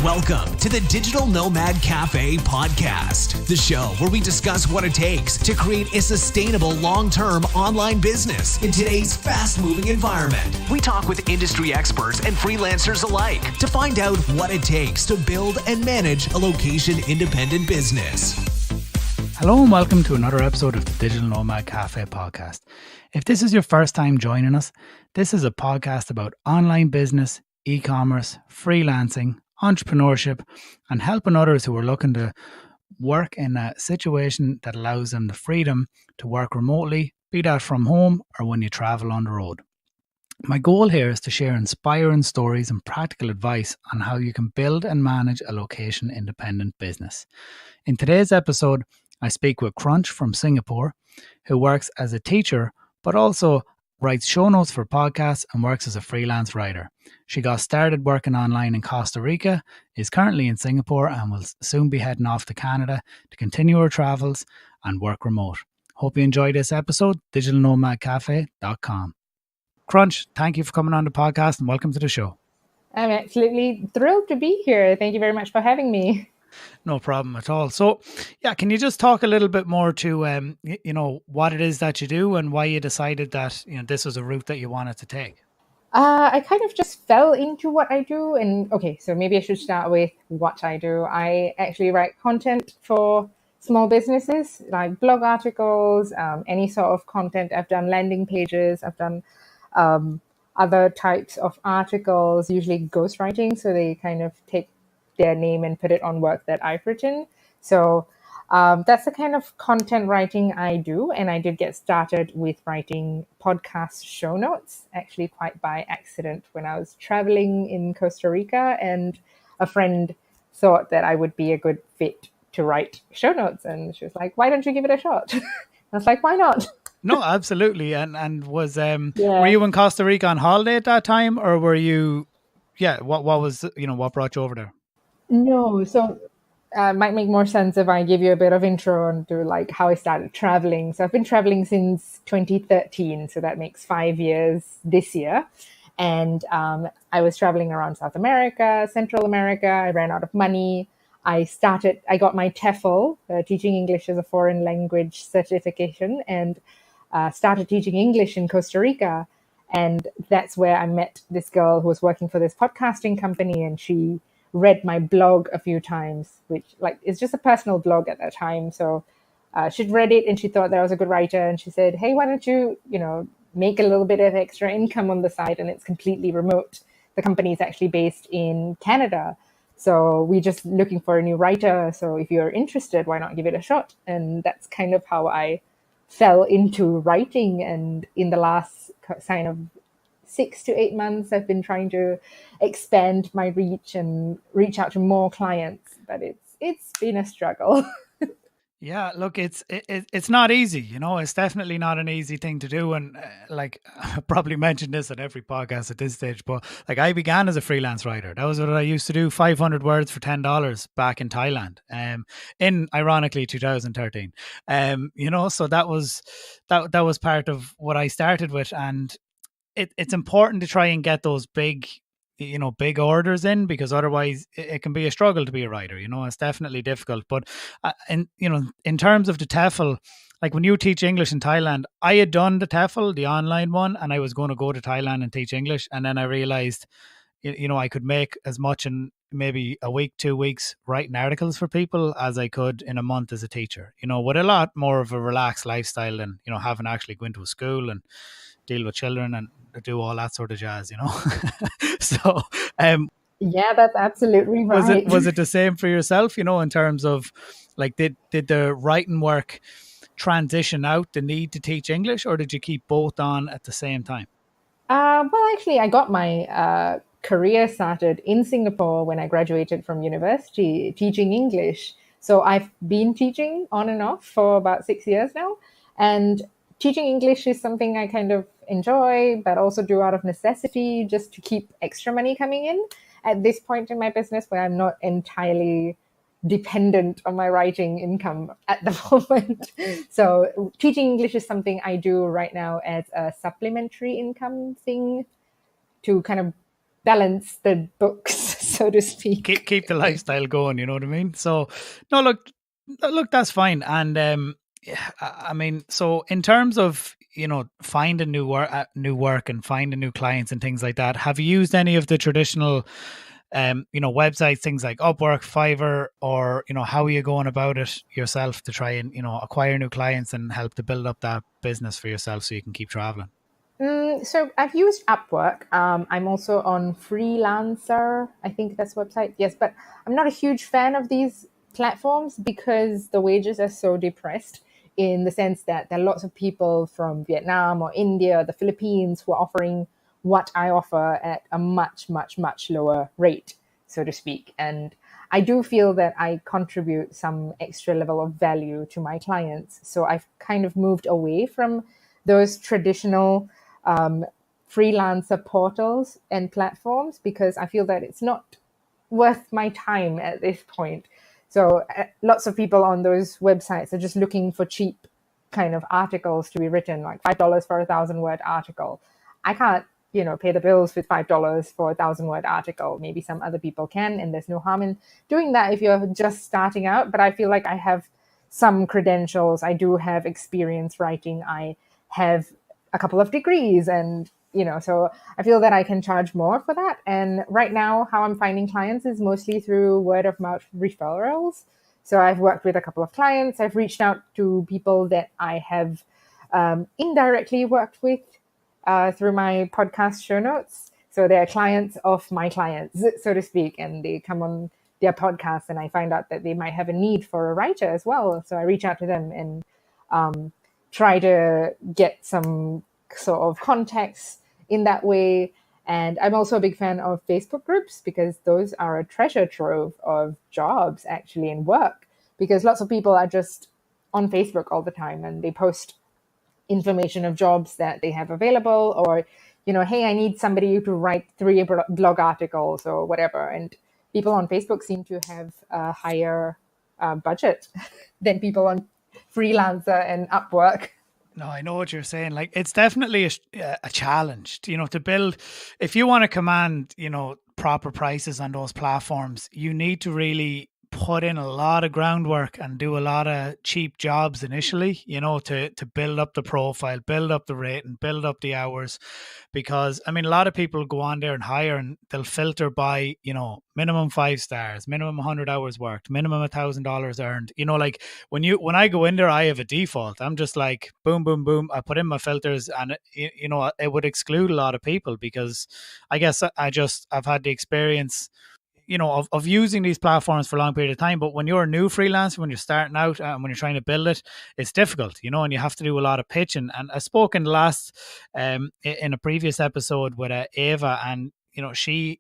Welcome to the Digital Nomad Cafe podcast, the show where we discuss what it takes to create a sustainable long-term online business in today's fast-moving environment. We talk with industry experts and freelancers alike to find out what it takes to build and manage a location-independent business. Hello and welcome to another episode of the Digital Nomad Cafe podcast. If this is your first time joining us, this is a podcast about online business, e-commerce, freelancing, entrepreneurship, and helping others who are looking to work in a situation that allows them the freedom to work remotely, be that from home or when you travel on the road. My goal here is to share inspiring stories and practical advice on how you can build and manage a location-independent business. In today's episode, I speak with Crunch from Singapore, who works as a teacher, but also writes show notes for podcasts and works as a freelance writer. She got started working online in Costa Rica, is currently in Singapore, and will soon be heading off to Canada to continue her travels and work remote. Hope you enjoy this episode, digitalnomadcafe.com. Crunch, thank you for coming on the podcast and welcome to the show. I'm absolutely thrilled to be here. Thank you very much for having me. No problem at all. So, can you just talk a little bit more to, what it is that you do and why you decided that, this was a route that you wanted to take? I kind of just fell into what I do. And so maybe I should start with what I do. I actually write content for small businesses, like blog articles, any sort of content. I've done landing pages. I've done other types of articles, usually ghostwriting. So they kind of take their name and put it on work that I've written. So that's the kind of content writing I do. And I did get started with writing podcast show notes, actually quite by accident when I was traveling in Costa Rica, and a friend thought that I would be a good fit to write show notes. And she was like, why don't you give it a shot? I was like, why not? No, absolutely. And was, were you in Costa Rica on holiday at that time, or were you, what was, what brought you over there? No, so might make more sense if I give you a bit of intro into like how I started traveling. So I've been traveling since 2013, so that makes 5 years this year. And I was traveling around South America, Central America. I ran out of money. I got my TEFL, Teaching English as a Foreign Language certification, and started teaching English in Costa Rica. And that's where I met this girl who was working for this podcasting company, and she read my blog a few times, which it's just a personal blog at that time. So she'd read it and she thought that I was a good writer. And she said, hey, why don't you, make a little bit of extra income on the side? And it's completely remote. The company is actually based in Canada. So we're just looking for a new writer. So if you're interested, why not give it a shot? And that's kind of how I fell into writing. And in the last kind of 6 to 8 months, I've been trying to expand my reach and reach out to more clients, but it's been a struggle. Yeah, look, it's not easy, it's definitely not an easy thing to do. And I probably mentioned this at every podcast at this stage, but I began as a freelance writer. That was what I used to do, 500 words for $10 back in Thailand, in ironically 2013. So that was part of what I started with. And it's important to try and get those big orders in, because otherwise it can be a struggle to be a writer. It's definitely difficult. But in terms of the TEFL, when you teach English in Thailand, I had done the TEFL, the online one, and I was going to go to Thailand and teach English. And then I realized, I could make as much in maybe a week, 2 weeks writing articles for people as I could in a month as a teacher, with a lot more of a relaxed lifestyle than, having to actually go into a school and deal with children and do all that sort of jazz, So, yeah, that's absolutely right. Was it the same for yourself, in terms of did the writing work transition out the need to teach English, or did you keep both on at the same time? Well, actually, I got my career started in Singapore when I graduated from university teaching English. So I've been teaching on and off for about 6 years now. And teaching English is something I kind of enjoy, but also do out of necessity, just to keep extra money coming in at this point in my business where I'm not entirely dependent on my writing income at the moment. So teaching English is something I do right now as a supplementary income thing to kind of balance the books. so to speak. Keep the lifestyle going, you know what I mean? So no, look, that's fine. And I mean, so in terms of, you know, finding new work and finding new clients and things like that, have you used any of the traditional you know, websites, things like Upwork, Fiverr, or, you know, how are you going about it yourself to try and, you know, acquire new clients and help to build up that business for yourself so you can keep traveling? So I've used Upwork. I'm also on Freelancer. I think that's the website. Yes, but I'm not a huge fan of these platforms because the wages are so depressed, in the sense that there are lots of people from Vietnam or India or the Philippines who are offering what I offer at a much, much, much lower rate, so to speak. And I do feel that I contribute some extra level of value to my clients. So I've kind of moved away from those traditional freelancer portals and platforms, because I feel that it's not worth my time at this point. So lots of people on those websites are just looking for cheap kind of articles to be written, like $5 for a 1,000-word article. I can't, you know, pay the bills with $5 for a 1,000-word article. Maybe some other people can, and there's no harm in doing that if you're just starting out. But I feel like I have some credentials. I do have experience writing. I have a couple of degrees, and you know, so I feel that I can charge more for that. And right now, how I'm finding clients is mostly through word of mouth referrals. So I've worked with a couple of clients. I've reached out to people that I have indirectly worked with through my podcast show notes. So they're clients of my clients, so to speak, and they come on their podcast, and I find out that they might have a need for a writer as well. So I reach out to them and try to get some sort of context in that way. And I'm also a big fan of Facebook groups, because those are a treasure trove of jobs actually and work, because lots of people are just on Facebook all the time and they post information of jobs that they have available, or, you know, hey, I need somebody to write 3 blog articles or whatever. And people on Facebook seem to have a higher budget than people on Freelancer and Upwork. No, I know what you're saying. Like, it's definitely a challenge, you know, to build. If you want to command, you know, proper prices on those platforms, you need to really put in a lot of groundwork and do a lot of cheap jobs initially, you know, to build up the profile, build up the rate and build up the hours. Because I mean, a lot of people go on there and hire, and they'll filter by, you know, minimum 5 stars, minimum 100 hours worked, minimum $1,000 earned. You know, like when I go in there, I have a default. I'm just like boom, boom, boom. I put in my filters, and you know, it would exclude a lot of people, because I guess I've had the experience, you know, of using these platforms for a long period of time. But when you're a new freelancer, when you're starting out and when you're trying to build it, it's difficult, you know, and you have to do a lot of pitching. And I spoke in the last, in a previous episode with Ava, and, you know, she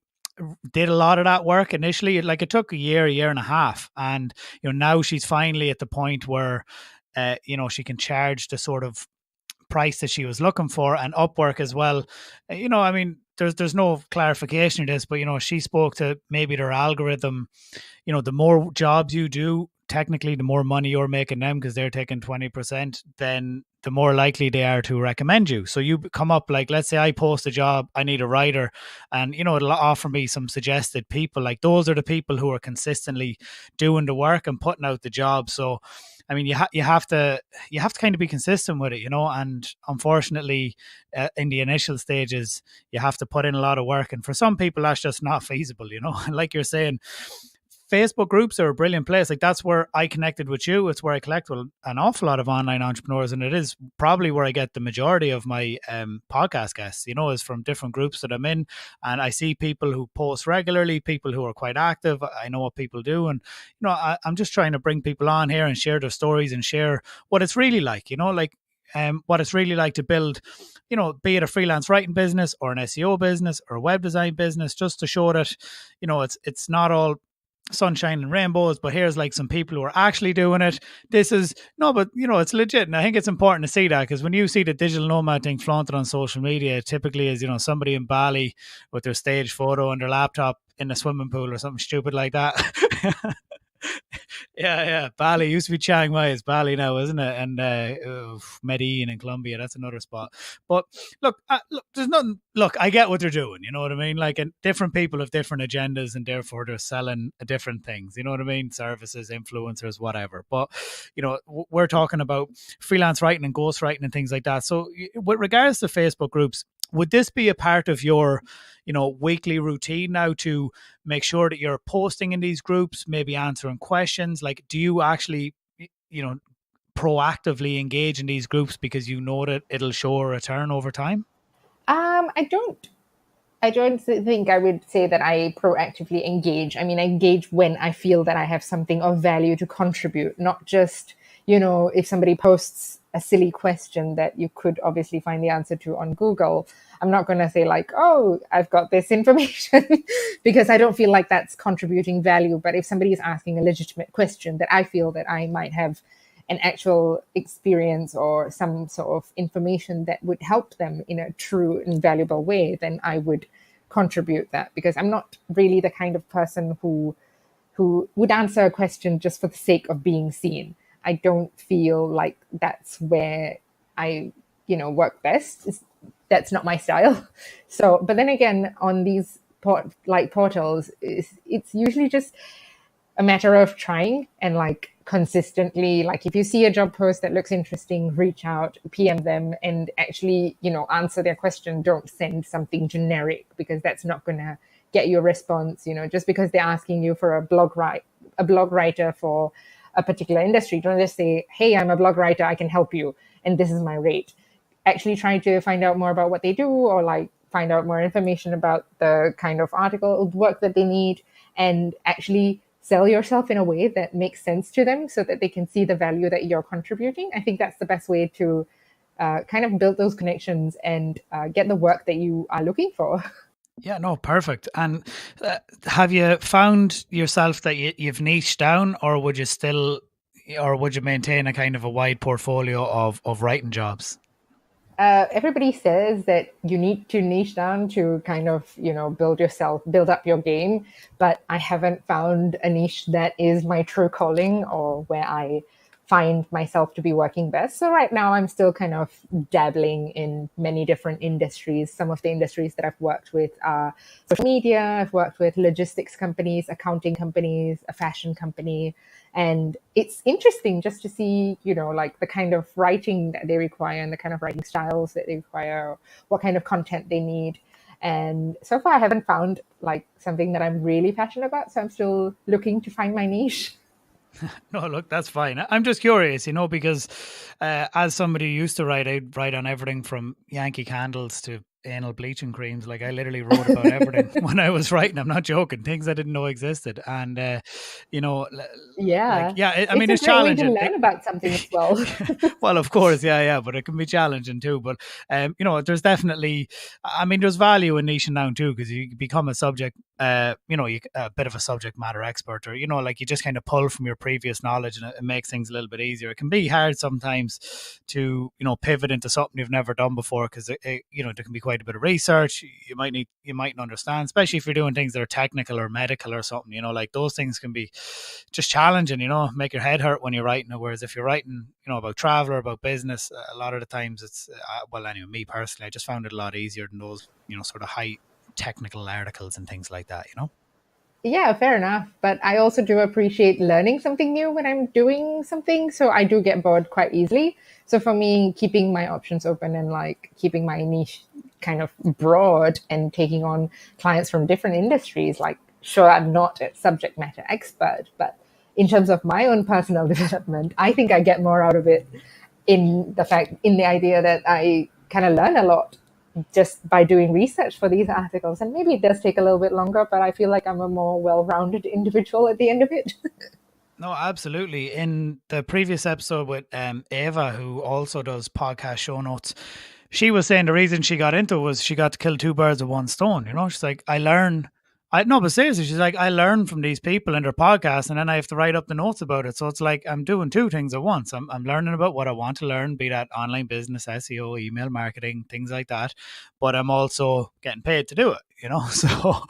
did a lot of that work initially. Like, it took a year and a half. And, you know, now she's finally at the point where, you know, she can charge the sort of price that she was looking for. And Upwork as well, you know, I mean, there's no clarification of this, but, you know, she spoke to maybe their algorithm, you know, the more jobs you do, technically the more money you're making them, because they're taking 20%, then the more likely they are to recommend you. So you come up, like, let's say I post a job, I need a writer, and, you know, it'll offer me some suggested people. Like, those are the people who are consistently doing the work and putting out the job. So I mean, you have to kind of be consistent with it, you know. And unfortunately, in the initial stages, you have to put in a lot of work, and for some people, that's just not feasible, you know. Like you're saying, Facebook groups are a brilliant place. Like, that's where I connected with you. It's where I connect with an awful lot of online entrepreneurs, and it is probably where I get the majority of my podcast guests, you know, is from different groups that I'm in. And I see people who post regularly, people who are quite active. I know what people do, and, you know, I'm just trying to bring people on here and share their stories and share what it's really like, you know, like what it's really like to build, you know, be it a freelance writing business or an SEO business or a web design business, just to show that, you know, it's not all sunshine and rainbows, but here's like some people who are actually doing it. This is no, but, you know, it's legit. And I think it's important to see that, because when you see the digital nomad thing flaunted on social media, it typically is, you know, somebody in Bali with their stage photo and their laptop in a swimming pool or something stupid like that. Yeah. Bali used to be Chiang Mai. It's Bali now, isn't it? And Medellin in Colombia, that's another spot. But look, there's nothing. Look, I get what they're doing. You know what I mean? Like, and different people have different agendas, and therefore they're selling different things. You know what I mean? Services, influencers, whatever. But we're talking about freelance writing and ghostwriting and things like that. So, with regards to Facebook groups, would this be a part of your weekly routine now to make sure that you're posting in these groups, maybe answering questions? Like, do you actually proactively engage in these groups because you know that it'll show a return over time? I don't think I would say that I proactively engage. I mean, I engage when I feel that I have something of value to contribute, not just, if somebody posts a silly question that you could obviously find the answer to on Google. I'm not going to say like, oh, I've got this information because I don't feel like that's contributing value. But if somebody is asking a legitimate question that I feel that I might have an actual experience or some sort of information that would help them in a true and valuable way, then I would contribute that, because I'm not really the kind of person who would answer a question just for the sake of being seen. I don't feel like that's where I, work best. That's not my style. So, but then again, on these portals, it's usually just a matter of trying and like consistently, like if you see a job post that looks interesting, reach out, PM them, and actually, answer their question. Don't send something generic, because that's not going to get you a response. Just because they're asking you for a blog writer for a particular industry, don't just say, hey, I'm a blog writer, I can help you, and this is my rate. Actually try to find out more about what they do, or like find out more information about the kind of article work that they need, and actually sell yourself in a way that makes sense to them so that they can see the value that you're contributing. I think that's the best way to kind of build those connections and get the work that you are looking for. Yeah, no, perfect. And have you found yourself that you've niched down, or would you maintain a kind of a wide portfolio of writing jobs? Everybody says that you need to niche down to kind of, build up your game. But I haven't found a niche that is my true calling or where I find myself to be working best. So right now I'm still kind of dabbling in many different industries. Some of the industries that I've worked with are social media. I've worked with logistics companies, accounting companies, a fashion company. And it's interesting just to see, like the kind of writing that they require and the kind of writing styles that they require, what kind of content they need. And so far I haven't found like something that I'm really passionate about. So I'm still looking to find my niche. No, look, that's fine. I'm just curious, because as somebody who used to write, I'd write on everything from Yankee Candles to anal bleaching creams. Like, I literally wrote about everything when I was writing. I'm not joking. Things I didn't know existed. And, Yeah. I mean, it's a great challenging. way to learn about something as well. Well, of course, yeah, but it can be challenging too. But there's definitely, there's value in niching down too, because you become a subject, a bit of a subject matter expert, or like you just kind of pull from your previous knowledge, and it makes things a little bit easier. It can be hard sometimes to pivot into something you've never done before, because there can be quite a bit of research you mightn't understand, especially if you're doing things that are technical or medical or something. Like those things can be just challenging, make your head hurt when you're writing it. Whereas if you're writing, about travel or about business, a lot of the times it's anyway, me personally, I just found it a lot easier than those, sort of high technical articles and things like that. Yeah, fair enough. But I also do appreciate learning something new when I'm doing something. So I do get bored quite easily. So for me, keeping my options open and like keeping my niche kind of broad and taking on clients from different industries, like, sure, I'm not a subject matter expert, but in terms of my own personal development, I think I get more out of it in the idea that I kind of learn a lot just by doing research for these articles. And maybe it does take a little bit longer, but I feel like I'm a more well-rounded individual at the end of it. No, absolutely. In the previous episode with Eva, who also does podcast show notes, she was saying the reason she got into it was she got to kill two birds with one stone. She's like, but seriously, she's like, I learn from these people and their podcasts, and then I have to write up the notes about it. So it's like I'm doing two things at once. I'm learning about what I want to learn, be that online business, SEO, email marketing, things like that. But I'm also getting paid to do it, So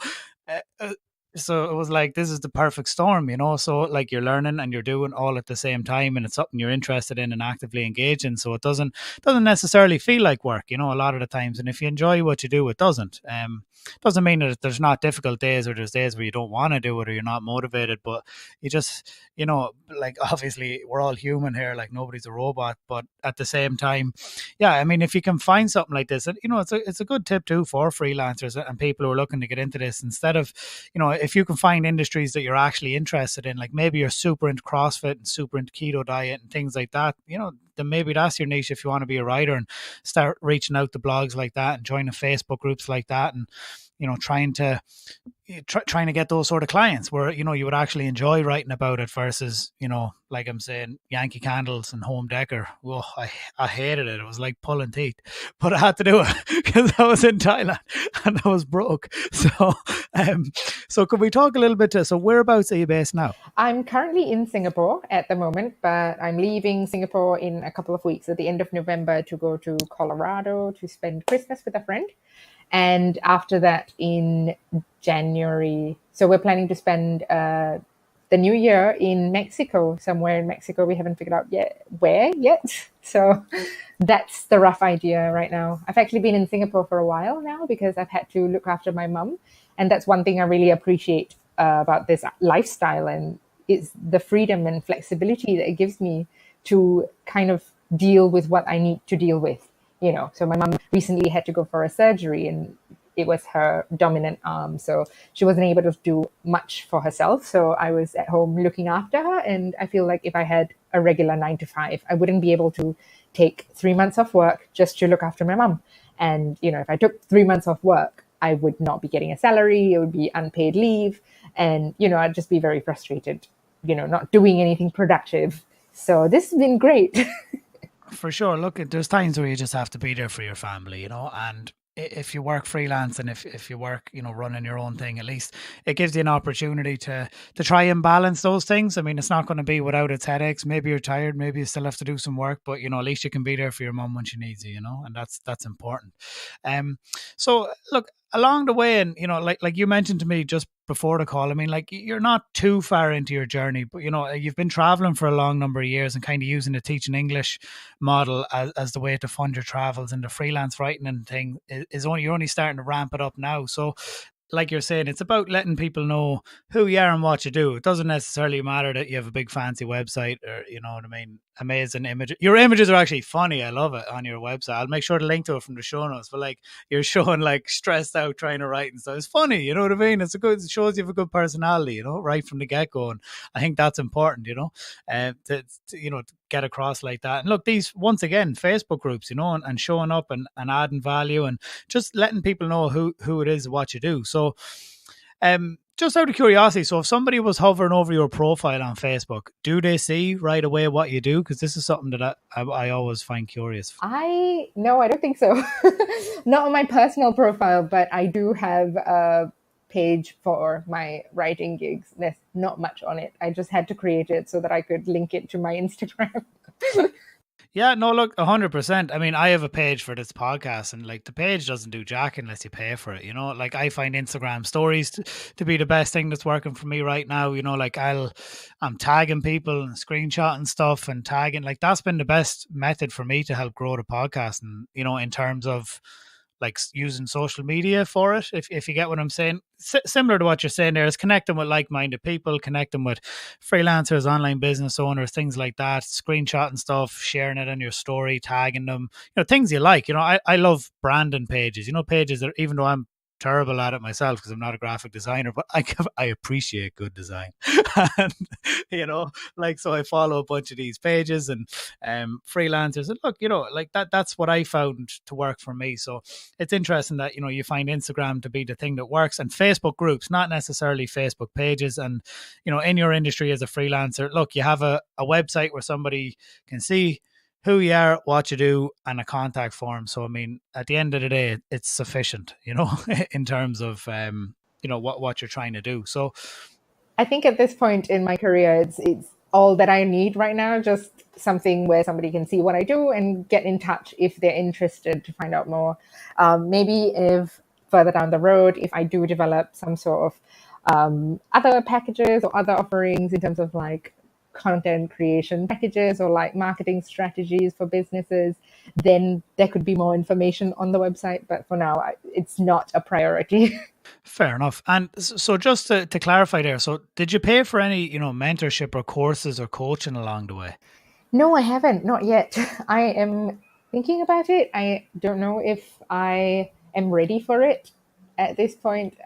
So it was like, this is the perfect storm, you know. So like you're learning and you're doing all at the same time, and it's something you're interested in and actively engaged in. So it doesn't necessarily feel like work, you know, a lot of the times. And if you enjoy what you do, it doesn't. Doesn't mean that there's not difficult days, or there's days where you don't want to do it or you're not motivated, but you just, you know, like obviously we're all human here, like nobody's a robot, but at the same time, yeah, I mean, if you can find something like this, and you know, it's a good tip too for freelancers and people who are looking to get into this. Instead of, you know, if you can find industries that you're actually interested in, like maybe you're super into CrossFit and super into keto diet and things like that, you know, then maybe that's your niche if you want to be a writer, and start reaching out to blogs like that and joining Facebook groups like that, and you know, trying to get those sort of clients where, you know, you would actually enjoy writing about it, versus, you know, like I'm saying, Yankee Candles and home decor. Oh, I hated it. It was like pulling teeth, but I had to do it because I was in Thailand and I was broke. So could we talk a little bit so whereabouts are you based now? I'm currently in Singapore at the moment, but I'm leaving Singapore in a couple of weeks at the end of November to go to Colorado to spend Christmas with a friend. And after that in January, so we're planning to spend the new year in Mexico, somewhere in Mexico. We haven't figured out yet where yet. So that's the rough idea right now. I've actually been in Singapore for a while now because I've had to look after my mum. And that's one thing I really appreciate about this lifestyle, and it's the freedom and flexibility that it gives me to kind of deal with what I need to deal with. You know, so my mom recently had to go for a surgery, and it was her dominant arm. So she wasn't able to do much for herself. So I was at home looking after her. And I feel like if I had a regular 9 to 5, I wouldn't be able to take 3 months off work just to look after my mom. And, you know, if I took 3 months off work, I would not be getting a salary. It would be unpaid leave. And, you know, I'd just be very frustrated, you know, not doing anything productive. So this has been great. For sure. Look, there's times where you just have to be there for your family, you know, and if you work freelance, and if you work, you know, running your own thing, at least it gives you an opportunity to try and balance those things. I mean, it's not going to be without its headaches. Maybe you're tired, maybe you still have to do some work, but you know, at least you can be there for your mum when she needs you, you know, and that's important. So look, along the way, and you know, like you mentioned to me just before the call, I mean, like you're not too far into your journey, but you know, you've been traveling for a long number of years and kind of using the teaching English model as the way to fund your travels, and the freelance writing and thing is only, you're only starting to ramp it up now. So like you're saying, it's about letting people know who you are and what you do. It doesn't necessarily matter that you have a big fancy website, or you know what I mean, amazing image. Your images are actually funny. I love it on your website. I'll make sure to link to it from the show notes. But like you're showing like stressed out trying to write and stuff. It's funny, you know what I mean? It shows you have a good personality, you know, right from the get go. And I think that's important, you know, you know, to get across like that. And look, these, once again, Facebook groups, you know, and showing up and adding value and just letting people know who it is, what you do. So just out of curiosity, so if somebody was hovering over your profile on Facebook, do they see right away what you do? Because this is something that I always find curious. No, I don't think so. Not on my personal profile, but I do have a page for my writing gigs. There's not much on it. I just had to create it so that I could link it to my Instagram. Yeah, no, look, 100%. I mean, I have a page for this podcast, and like the page doesn't do jack unless you pay for it. You know, like I find Instagram stories to be the best thing that's working for me right now. You know, like I'm tagging people and screenshotting stuff and tagging. Like that's been the best method for me to help grow the podcast. And you know, in terms of like using social media for it, if you get what I'm saying. Similar to what you're saying there, is connecting with like-minded people, connecting with freelancers, online business owners, things like that, screenshotting stuff, sharing it on your story, tagging them, you know, things you like. You know, I love branding pages, you know, pages that, even though I'm terrible at it myself because I'm not a graphic designer, but I appreciate good design. And you know, like, so I follow a bunch of these pages and freelancers, and look, you know, like that's what I found to work for me. So it's interesting that, you know, you find Instagram to be the thing that works, and Facebook groups, not necessarily Facebook pages. And you know, in your industry as a freelancer, look, you have a website where somebody can see who you are, what you do, and a contact form. So, I mean, at the end of the day, it's sufficient, you know, in terms of, you know, what you're trying to do. So I think at this point in my career, it's all that I need right now. Just something where somebody can see what I do and get in touch if they're interested to find out more. Maybe if further down the road, if I do develop some sort of other packages or other offerings in terms of like content creation packages or like marketing strategies for businesses, then there could be more information on the website. But for now, it's not a priority. Fair enough. And so just to clarify there, so did you pay for any, mentorship or courses or coaching along the way? No, I haven't. Not yet. I am thinking about it. I don't know if I am ready for it at this point.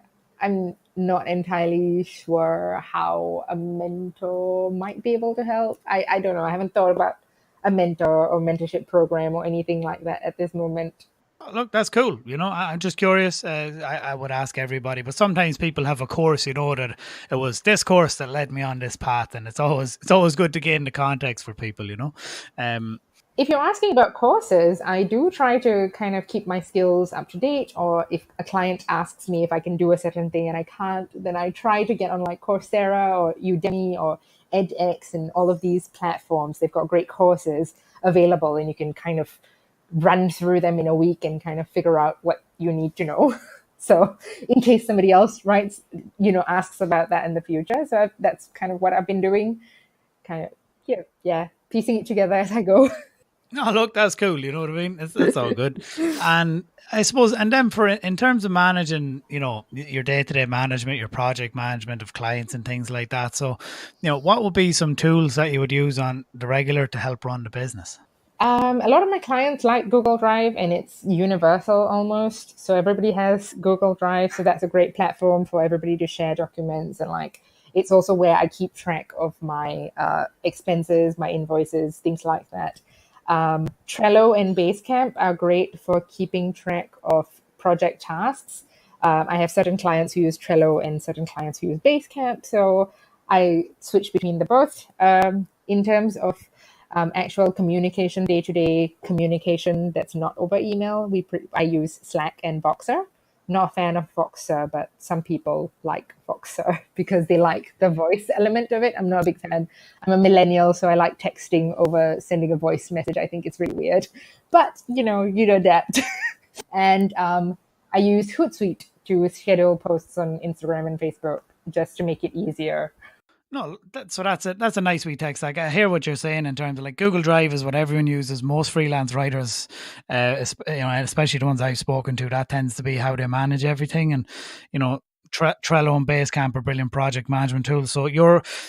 I'm not entirely sure how a mentor might be able to help. I don't know. I haven't thought about a mentor or mentorship program or anything like that at this moment. Oh, look, that's cool. I'm just curious. I would ask everybody, but sometimes people have a course, that it was this course that led me on this path, and it's always good to gain the context for people, If you're asking about courses, I do try to kind of keep my skills up to date, or if a client asks me if I can do a certain thing and I can't, then I try to get on like Coursera or Udemy or edX and all of these platforms. They've got great courses available and you can kind of run through them in a week and kind of figure out what you need to know. So in case somebody else asks about that in the future. So that's kind of what I've been doing, kind of, yeah, piecing it together as I go. No, look, that's cool. You know what I mean? It's all good. And I suppose, and then in terms of managing, your day-to-day management, your project management of clients and things like that. So, what would be some tools that you would use on the regular to help run the business? A lot of my clients like Google Drive, and it's universal almost. So everybody has Google Drive. So that's a great platform for everybody to share documents. And like, it's also where I keep track of my expenses, my invoices, things like that. Trello and Basecamp are great for keeping track of project tasks. I have certain clients who use Trello and certain clients who use Basecamp. So I switch between the both. In terms of actual communication, day-to-day communication that's not over email, I use Slack and Voxer. Not a fan of Voxer, but some people like Voxer because they like the voice element of it. I'm not a big fan. I'm a millennial, so I like texting over sending a voice message. I think it's really weird, but you'd adapt. And I use Hootsuite to schedule posts on Instagram and Facebook just to make it easier. No, that's a nice wee text. Like, I hear what you're saying in terms of like Google Drive is what everyone uses. Most freelance writers, especially the ones I've spoken to, that tends to be how they manage everything. And Trello and Basecamp are brilliant project management tools. So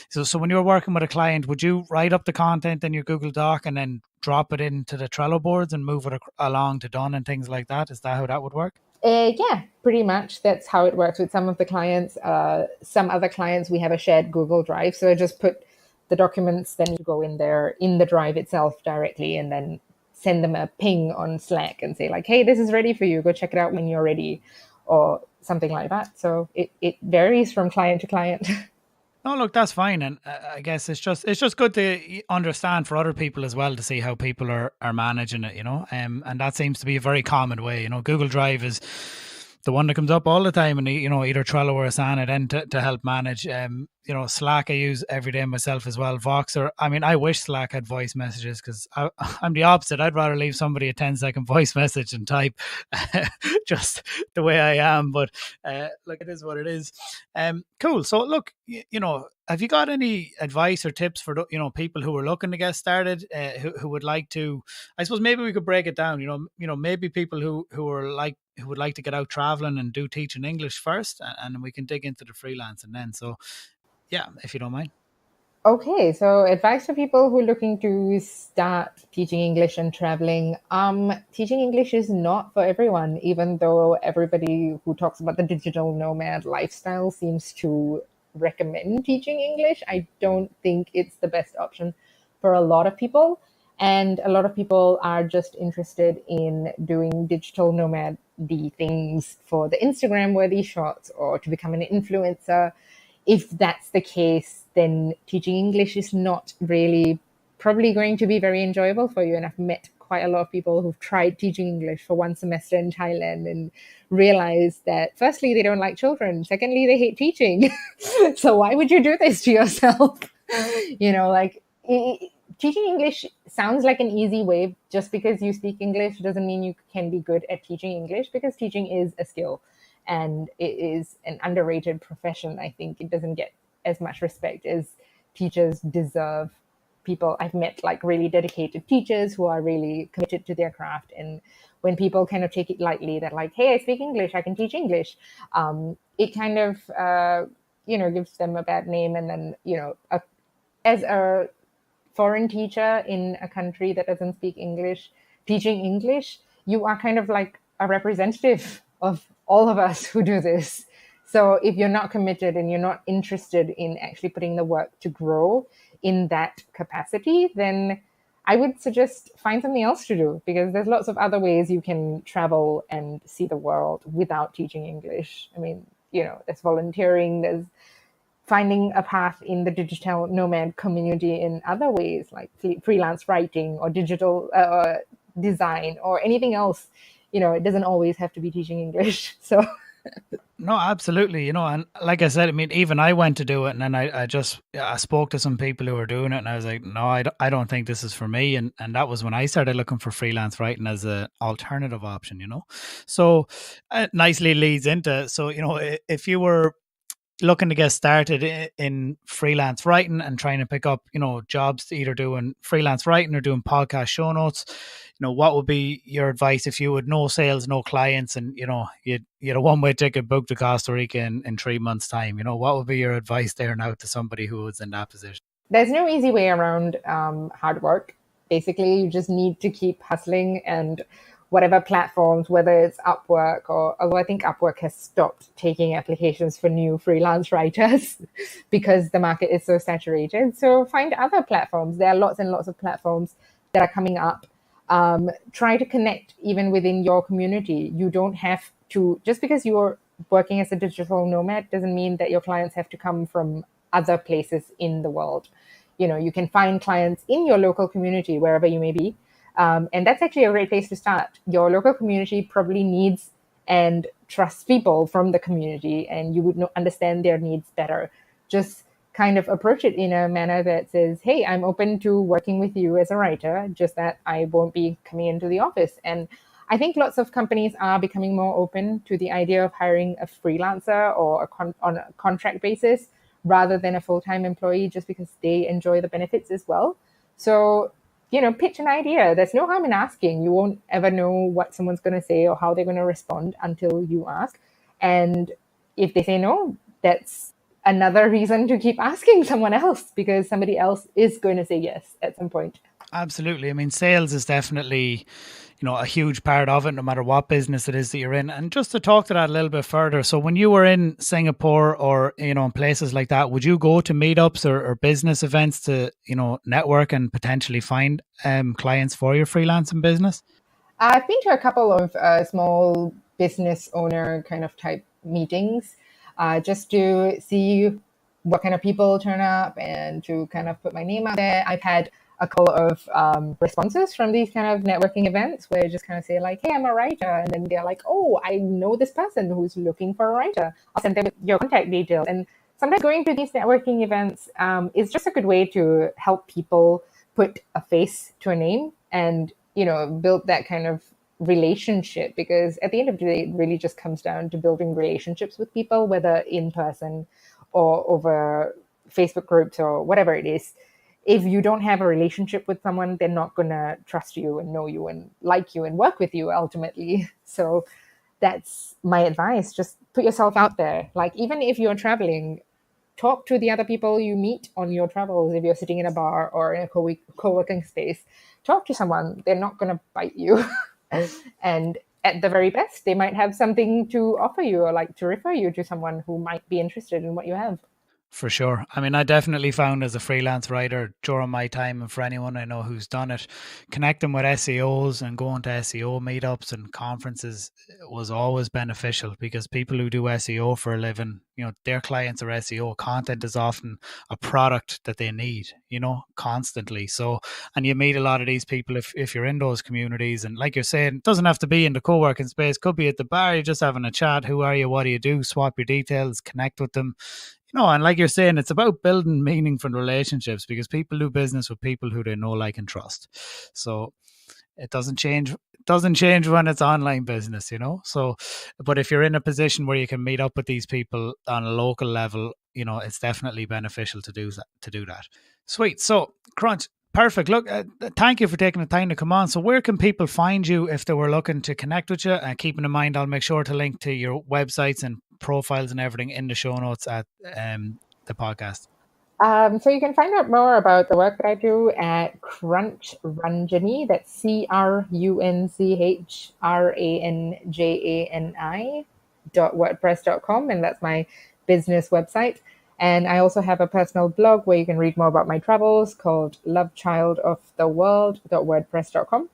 so when you're working with a client, would you write up the content in your Google Doc and then drop it into the Trello boards and move it along to done and things like that? Is that how that would work? Yeah, pretty much. That's how it works with some of the clients. Some other clients, we have a shared Google Drive. So I just put the documents, then you go in there in the drive itself directly and then send them a ping on Slack and say like, hey, this is ready for you. Go check it out when you're ready or something like that. So it varies from client to client. No, look, that's fine, and I guess it's just good to understand for other people as well to see how people are managing it, and that seems to be a very common way. Google Drive is the one that comes up all the time, and either Trello or Asana then to help manage. Slack I use every day myself as well. Voxer, I mean, I wish Slack had voice messages because I'm the opposite. I'd rather leave somebody a 10-second voice message and type just the way I am. But look, it is what it is. Cool. So look, have you got any advice or tips for people who are looking to get started, who would like to? I suppose maybe we could break it down. Maybe people who would like to get out traveling and do teaching English first, and we can dig into the freelance and then. So, yeah, if you don't mind. Okay, so advice for people who are looking to start teaching English and traveling. Teaching English is not for everyone, even though everybody who talks about the digital nomad lifestyle seems to recommend teaching English. I don't think it's the best option for a lot of people. And a lot of people are just interested in doing digital nomad-y things for the Instagram-worthy shots or to become an influencer. If that's the case, then teaching English is not really probably going to be very enjoyable for you. And I've met quite a lot of people who've tried teaching English for one semester in Thailand and realized that firstly, they don't like children. Secondly, they hate teaching. So why would you do this to yourself? Teaching English sounds like an easy way. Just because you speak English doesn't mean you can be good at teaching English, because teaching is a skill. and it is an underrated profession. I think it doesn't get as much respect as teachers deserve. People I've met, like really dedicated teachers who are really committed to their craft, and when people kind of take it lightly, they're like, hey, I speak English, I can teach English, it kind of gives them a bad name. And then as a foreign teacher in a country that doesn't speak English, teaching English, you are kind of like a representative of all of us who do this. So if you're not committed and you're not interested in actually putting the work to grow in that capacity, then I would suggest find something else to do, because there's lots of other ways you can travel and see the world without teaching English. I mean, there's volunteering, there's finding a path in the digital nomad community in other ways, like freelance writing or digital design or anything else. It doesn't always have to be teaching English. So no, absolutely. And like I said, I mean, even I went to do it, and then I spoke to some people who were doing it, and I was like, no, I don't think this is for me. And that was when I started looking for freelance writing as an alternative option, So it nicely leads into, so, if you were looking to get started in freelance writing and trying to pick up, jobs to either doing freelance writing or doing podcast show notes, what would be your advice if you had no sales, no clients, and, you had a one-way ticket booked to Costa Rica in 3 months' time? What would be your advice there now to somebody who was in that position? There's no easy way around hard work. Basically, you just need to keep hustling, and whatever platforms, whether it's Upwork although I think Upwork has stopped taking applications for new freelance writers because the market is so saturated. So find other platforms. There are lots and lots of platforms that are coming up. Try to connect even within your community. You don't have to, just because you're working as a digital nomad doesn't mean that your clients have to come from other places in the world. You can find clients in your local community, wherever you may be. And that's actually a great place to start. Your local community probably needs and trusts people from the community, and you would understand their needs better. Just kind of approach it in a manner that says, hey, I'm open to working with you as a writer, just that I won't be coming into the office. And I think lots of companies are becoming more open to the idea of hiring a freelancer or on a contract basis rather than a full-time employee, just because they enjoy the benefits as well. So pitch an idea. There's no harm in asking. You won't ever know what someone's going to say or how they're going to respond until you ask. And if they say no, that's another reason to keep asking someone else, because somebody else is going to say yes at some point. Absolutely. I mean, sales is definitely, a huge part of it, no matter what business it is that you're in. And just to talk to that a little bit further, so when you were in Singapore or, in places like that, would you go to meetups or business events to, network and potentially find clients for your freelancing business? I've been to a couple of small business owner kind of type meetings just to see what kind of people turn up and to kind of put my name out there. I've had a couple of responses from these kind of networking events where you just kind of say like, hey, I'm a writer. And then they're like, oh, I know this person who's looking for a writer. I'll send them your contact details. And sometimes going to these networking events is just a good way to help people put a face to a name and, build that kind of relationship, because at the end of the day, it really just comes down to building relationships with people, whether in person or over Facebook groups or whatever it is. If you don't have a relationship with someone, they're not going to trust you and know you and like you and work with you ultimately. So that's my advice. Just put yourself out there. Like, even if you're traveling, talk to the other people you meet on your travels. If you're sitting in a bar or in a co-working space, talk to someone. They're not going to bite you. And at the very best, they might have something to offer you or like to refer you to someone who might be interested in what you have. For sure. I mean, I definitely found as a freelance writer during my time, and for anyone I know who's done it, connecting with SEOs and going to SEO meetups and conferences was always beneficial, because people who do SEO for a living, their clients are SEO. Content is often a product that they need, constantly. So, and you meet a lot of these people if you're in those communities. And like you're saying, it doesn't have to be in the co-working space, could be at the bar, you're just having a chat. Who are you? What do you do? Swap your details, connect with them. And like you're saying, it's about building meaningful relationships, because people do business with people who they know, like, and trust. So It doesn't change when it's online business, you know. So, but if you're in a position where you can meet up with these people on a local level, you know, it's definitely beneficial to do that. Sweet. So, Crunch, perfect. Look, thank you for taking the time to come on. So where can people find you if they were looking to connect with you? Keeping in mind, I'll make sure to link to your websites and profiles and everything in the show notes at the podcast. So you can find out more about the work that I do at Crunch Ranjani. That's CRUNCHRANJANI.wordpress.com, and that's my business website. And I also have a personal blog where you can read more about my travels called lovechildoftheworld.wordpress.com.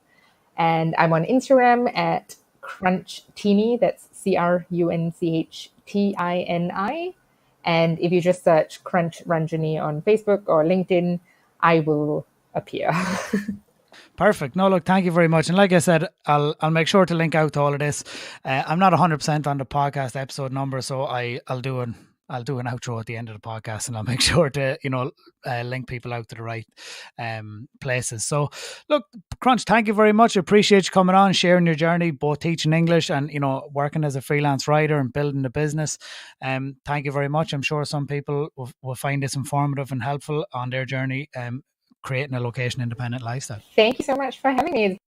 And I'm on Instagram at CrunchTini. That's CRUNCHTINI. And if you just search Crunch Ranjani on Facebook or LinkedIn, I will appear. Perfect. No, look, thank you very much. And like I said, I'll make sure to link out to all of this. I'm not 100% on the podcast episode number, so I'll do an outro at the end of the podcast, and I'll make sure to, link people out to the right places. So look, Crunch, thank you very much. I appreciate you coming on, sharing your journey, both teaching English and, working as a freelance writer and building the business. Thank you very much. I'm sure some people will find this informative and helpful on their journey, creating a location independent lifestyle. Thank you so much for having me.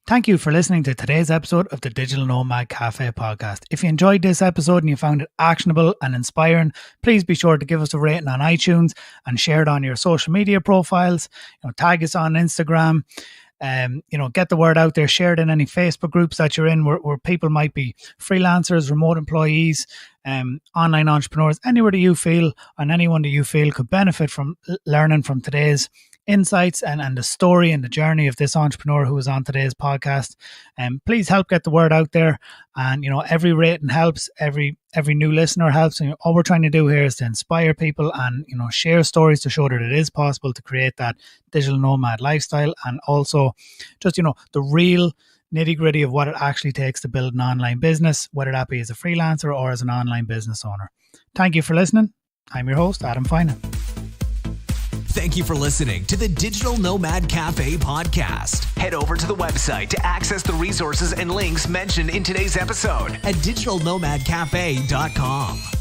Thank you for listening to today's episode of the Digital Nomad Cafe podcast. If you enjoyed this episode and you found it actionable and inspiring, please be sure to give us a rating on iTunes and share it on your social media profiles. Tag us on Instagram. Get the word out there. Share it in any Facebook groups that you're in where people might be freelancers, remote employees, online entrepreneurs, anywhere that you feel and anyone that you feel could benefit from learning from today's insights and the story and the journey of this entrepreneur who is on today's podcast. Please help get the word out there. And, every rating helps, every new listener helps. And all we're trying to do here is to inspire people and, share stories to show that it is possible to create that digital nomad lifestyle. And also just, the real nitty gritty of what it actually takes to build an online business, whether that be as a freelancer or as an online business owner. Thank you for listening. I'm your host, Adam Finan. Thank you for listening to the Digital Nomad Cafe podcast. Head over to the website to access the resources and links mentioned in today's episode at digitalnomadcafe.com.